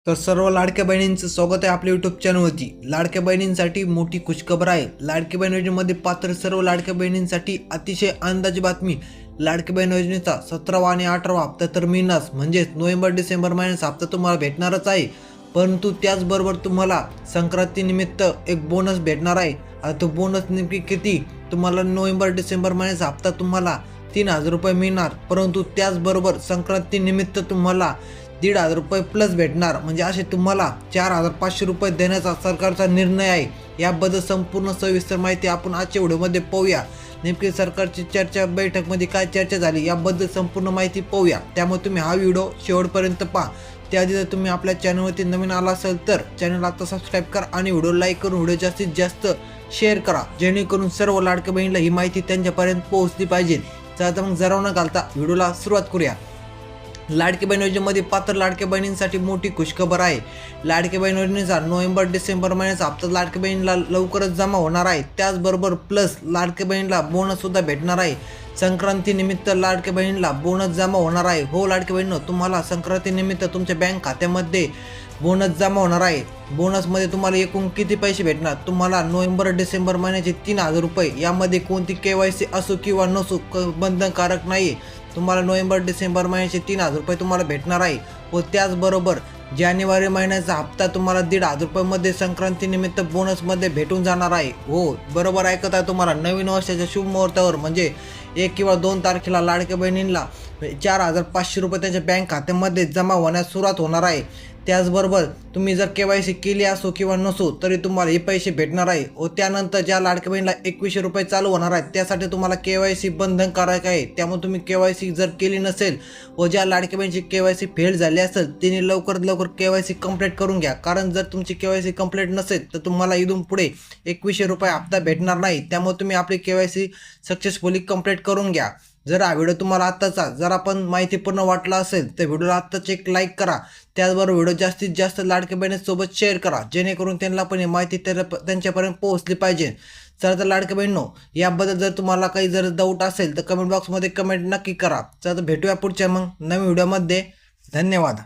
तर सर्व लाडक्या बहिणींचं स्वागत आहे आपल्या यूट्यूब चॅनलवरती। लाडक्या बहिणींसाठी मोठी खुशखबर आहे। लाडकी बहीण योजनेमध्ये पात्र सर्व लाडक्या बहिणींसाठी अतिशय आनंदाची बातमी। लाडकी बहीण योजनेचा 17वा आणि 18वा हप्ता तर मिळणार, म्हणजेच नोव्हेंबर डिसेंबर महिन्याचा हप्ता तुम्हाला भेटणारच आहे। परंतु त्याचबरोबर तुम्हाला संक्रांतीनिमित्त एक बोनस भेटणार आहे। आता तो बोनस नेमकी किती, तुम्हाला नोव्हेंबर डिसेंबर महिन्याचा हप्ता तुम्हाला 3000 रुपये मिळणार, परंतु त्याचबरोबर संक्रांतीनिमित्त तुम्हाला 1500 रुपये प्लस भेटणार, म्हणजे असे तुम्हाला 4500 रुपये देण्याचा सरकारचा निर्णय आहे। याबद्दल संपूर्ण सविस्तर माहिती आपण आजच्या व्हिडिओमध्ये पाहूया। नेमकी सरकारची चर्चा बैठकमध्ये काय चर्चा झाली याबद्दल संपूर्ण माहिती पाहूया, त्यामुळे तुम्ही हा व्हिडिओ शेवटपर्यंत पहा। त्याआधी जर तुम्ही आपल्या चॅनलवरती नवीन आला असेल तर चॅनल आता सबस्क्राईब करा आणि व्हिडिओ लाईक करून व्हिडिओ जास्तीत जास्त शेअर करा, जेणेकरून सर्व लाडक्या बहिणीला ही माहिती त्यांच्यापर्यंत पोहोचली पाहिजे। तर मग जरा न घालता व्हिडिओला सुरुवात करूया। लाडकी बहीण योजनेमध्ये पात्र लाडक्या बहिणींसाठी मोठी खुशखबर आहे। लाडकी बहीण योजनेचा नोव्हेंबर डिसेंबर महिन्याचा हप्ता लाडकी बहिणीला लवकरच जमा होणार आहे। त्याचबरोबर प्लस लाडकी बहिणीला बोनस सुद्धा भेटणार आहे। संक्रांतीनिमित्त लाडकी बहिणीला बोनस जमा होणार आहे। हो लाडकी बहिणींनो, तुम्हाला संक्रांतीनिमित्त तुमच्या बँक खात्यामध्ये बोनस जमा होणार आहे। बोनसमध्ये तुम्हाला एकूण किती पैसे भेटणार, तुम्हाला नोव्हेंबर डिसेंबर महिन्याचे 3000 रुपये। यामध्ये कोणती KYC असो किंवा नसो बंधनकारक नाही। तुम्हाला नोव्हेंबर डिसेंबर महिन्याचे 3000 रुपये तुम्हाला भेटणार आहे। व त्याचबरोबर जानेवारी महिन्याचा हप्ता तुम्हाला 1500 रुपयामध्ये संक्रांतीनिमित्त बोनसमध्ये भेटून जाणार आहे। हो बरोबर ऐकत आहे, तुम्हाला नवीन वर्षाच्या शुभ मुहूर्तावर म्हणजे 1 किंवा 2 तारखेला लाडक्या बहिणींना 4500 रुपये त्यांच्या बँक खात्यामध्ये जमा होण्यास सुरुवात होणार आहे। त्याचबरोबर तुम्ही जर KYC केली असो किंवा नसो तरी तुम्हाला हे पैसे भेटणार आहे। व त्यानंतर ज्या लाडक्या बहिणीला 2100 रुपये चालू होणार आहेत त्यासाठी तुम्हाला KYC बंधनकारक आहे। त्यामुळे तुम्ही KYC जर केली नसेल व ज्या लाडक्या बहिणीची KYC फेल झाली असेल तिने लवकरात लवकर KYC कंप्लीट करून घ्या, कारण जर तुमची KYC कंप्लीट नसेल तर तुम्हाला इथून पुढे 2100 रुपये हप्ता भेटणार नाही। त्यामुळे तुम्ही आपली KYC सक्सेसफुली कंप्लीट करून घ्या। जर हा व्हिडिओ तुम्हाला आत्ताचा जरा पण माहितीपूर्ण वाटला असेल तर व्हिडिओला आत्ताच एक लाईक करा। त्याचबरोबर व्हिडिओ जास्तीत जास्त लाडक्या बहिणींसोबत शेअर करा, जेणेकरून त्यांना पण माहिती त्यांच्यापर्यंत पोहोचली पाहिजे। चला तर लाडक्या बहिणींनो, याबद्दल जर तुम्हाला काही जर डाऊट असेल तर कमेंट बॉक्समध्ये कमेंट नक्की करा। चला तर भेटूया पुढच्या मग नवीन व्हिडिओमध्ये। धन्यवाद।